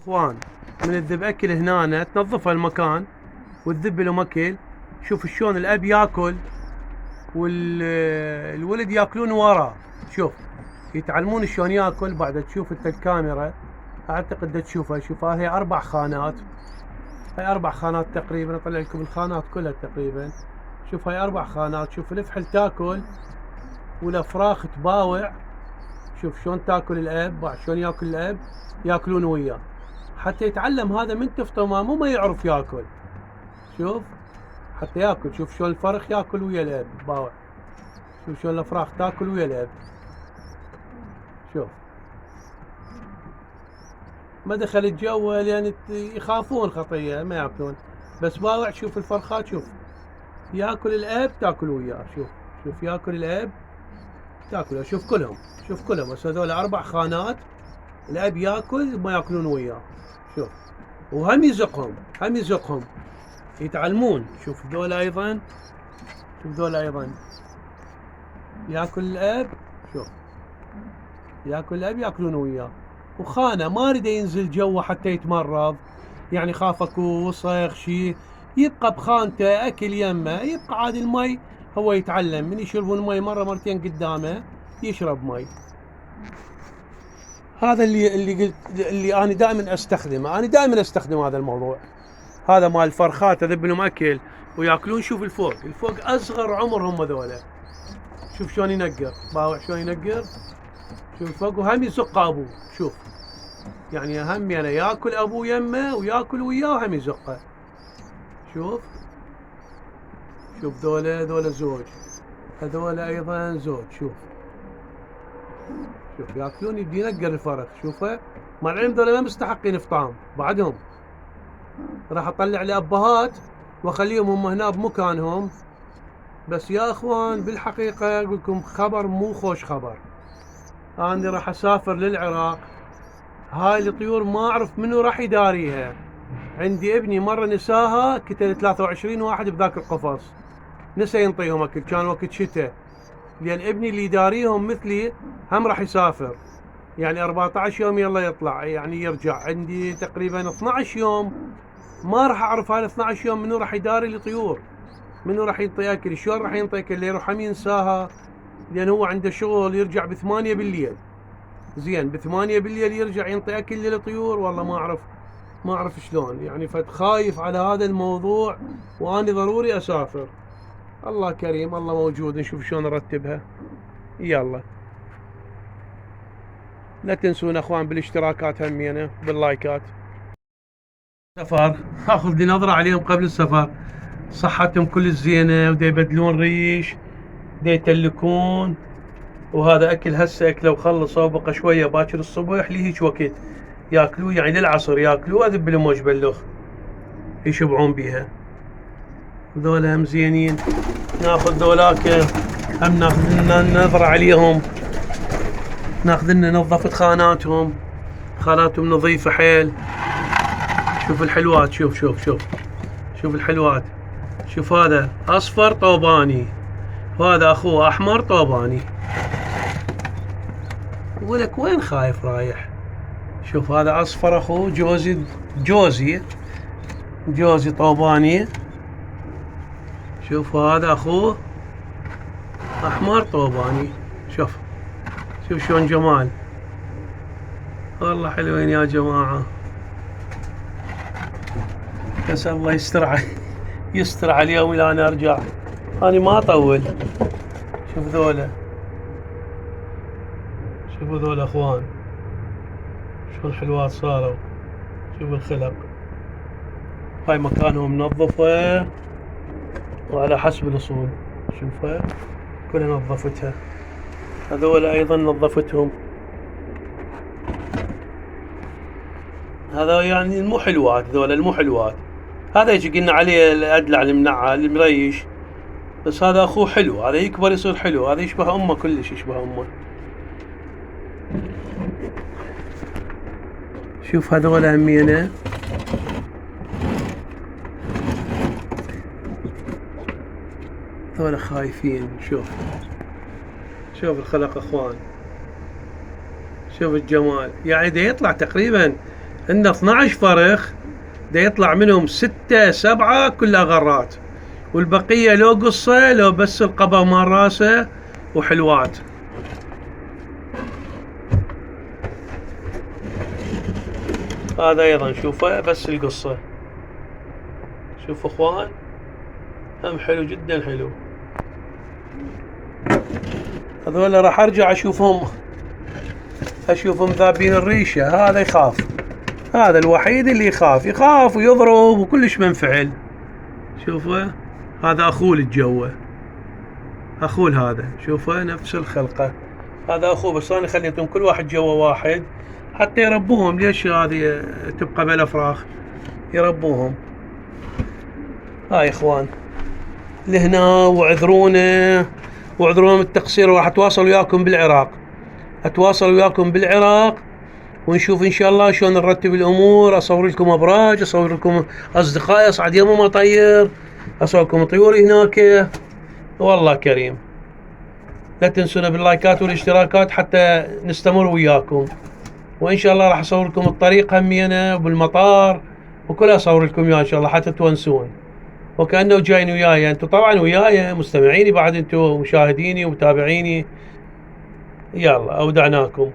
اخوان، من الذب اكل هنا تنظف المكان والذب له مكل. شوف شلون الاب ياكل والولد ياكلون وراه. شوف يتعلمون شلون ياكل. بعد تشوف انت الكاميرا، اعتقد تشوفها. شوفها هي 4 خانات، هاي 4 خانات تقريبا. اطلع لكم الخانات كلها تقريبا. شوف هاي 4 خانات. شوف الفحل تاكل والافراخ تباوع. شوف شلون تاكل الاب، بعد شلون ياكل الاب، ياكلون وياه حتى يتعلم هذا من تفطمه، مو ما يعرف ياكل. شوف حتى ياكل. شوف شلون الفرخ ياكل ويا الاب باوع. شوف شلون الافراخ تاكل ويا الاب. شوف ما دخل الجو لان يخافون خطيه ما ياكلون، بس باوع. شوف الفرخات، شوف ياكل الاب تاكل وياه. شوف شوف ياكل الاب تاكل. شوف كلهم، شوف كلهم. بس هذول 4 خانات الاب ياكل ما ياكلون وياه. شوف وهم يزقهم، هم يزقهم يتعلمون. شوف ذول ايضا، شوف ذول ايضا ياكل الاب. شوف ياكل الاب ياكلون وياه. وخانه ما اريد ينزل جوا حتى يتمرض، يعني خاف اكو وسخ شيء، يبقى بخانته اكل يمه، يبقى عاد المي هو يتعلم. من يشربون المي مره مرتين قدامه يشرب مي. هذا اللي قلت، اللي انا دائما استخدمه. انا دائما استخدم هذا الموضوع. هذا مال الفرخات اذب لهم اكل وياكلون. شوف الفوق، الفوق اصغر عمرهم هذولا. شوف شلون ينقر باوع، شلون ينقر. شوف الفوق وهم يزق ابوه. شوف يعني اهم يعني ياكل ابوه يمه وياكل وياه وهم يزقه. شوف شوف ذولا زوج، هذولا ايضا زوج. شوف شوف ياكلون. يبي ينقر الفرخ. شوفه مع العلم ذولا ما مستحقين افطام بعدهم. راح اطلع لابهات واخليهم هم هنا بمكانهم. بس يا اخوان بالحقيقه اقول لكم خبر مو خوش خبر. انا راح اسافر للعراق. هاي الطيور ما اعرف منو راح يداريها. عندي ابني مره نساها، قتل 23 واحد بذاك القفص، نسى ينطيهم اكل. كان وقت شتاء، لان ابني اللي يداريهم مثلي هم راح يسافر. يعني 14 يوم يلا يطلع، يعني يرجع. عندي تقريبا 12 يوم. ما راح اعرف هاي 12 يوم منو راح يداري الطيور، منو راح ينطي اكل، شلون راح ينطي اكل. اللي يروح هم ينساها، لان هو عنده شغل يرجع ب8 بالليل. زين ب8 بالليل يرجع ينطي اكل للطيور. والله ما اعرف شلون يعني. فتخايف على هذا الموضوع، واني ضروري اسافر. الله كريم، الله موجود، نشوف شلون نرتبها. يلا لا تنسون اخوان بالاشتراكات همينه باللايكات. سفر اخذ لي نظره عليهم قبل السفر. صحتهم كل الزينه، ودا يبدلون ريش، دا يتلكون. وهذا اكل هسه اكله وخلصه، وبقى شويه باكر الصبح لهيج وقت ياكلوه، يعني للعصر ياكلوه. اذب لهم وجبه اللخ يشبعون بيها. ذولا هم زينين. ناخذ ذولاك هم ناخذ لنا نظره عليهم، ناخذ لنا نظفه خاناتهم. خاناتهم نظيفه حيل. شوف الحلوات، شوف شوف شوف شوف الحلوات. شوف هذا اصفر طوباني، وهذا اخوه احمر طوباني. ولك وين خايف رايح؟ شوف هذا اصفر اخوه جوزي طوباني. شوف هذا اخوه احمر طوباني. شوف شوف شلون جمال. والله حلوين يا جماعة. بس الله يستر على اليوم الى انا ارجع. انا ما اطول. شوف ذولا، شوفوا ذولا اخوان شلون حلوات صاروا. شوف الخلق. هاي مكانهم منظفة وعلى حسب الاصول. شوفها كلها نظفتها. هذول ايضا نظفتهم. هذا يعني المو حلوات، ذولا المو حلوات. هذا يجي قلنا عليه الادلع المنعى المريش، بس هذا اخوه حلو. هذا يكبر يصير حلو. هذا يشبه امه، كلش يشبه امه. شوف هذول همينه. هذول خايفين. شوف شوف الخلق اخوان، شوف الجمال. يعني دا يطلع تقريبا عندنا 12 فرخ دا يطلع منهم 6 7 كلها غرات، والبقية لو قصة لو بس القبر مال راسه وحلوات. هذا ايضا شوفه بس القصة، شوفوا اخوان هم حلو جدا حلو. هذول راح ارجع اشوفهم ذابين الريشة. هذا يخاف، هذا الوحيد اللي يخاف ويضرب وكلش منفعل. شوفه هذا اخوه الجوه، اخوه هذا شوفه نفس الخلقة. هذا اخوه، بس انا خليتهم كل واحد جوا واحد حتى يربوهم. ليش هذه تبقى بلا فراخ؟ يربوهم. هاي اخوان لهنا، واعذرونا من التقصير، وراح اتواصل وياكم بالعراق، ونشوف ان شاء الله شلون نرتب الامور. اصور لكم ابراج، اصور لكم اصدقائي اصعد يمهم اطير، اصور لكم طيور هناك. والله كريم. لا تنسونا باللايكات والاشتراكات حتى نستمر وياكم. وان شاء الله راح اصور لكم الطريق همينه بالمطار، وكلها اصور لكم اياه ان شاء الله حتى تونسون وكانه جايين وياي. انتم طبعا وياي مستمعيني بعد، انتم مشاهديني ومتابعيني. يلا اودعناكم.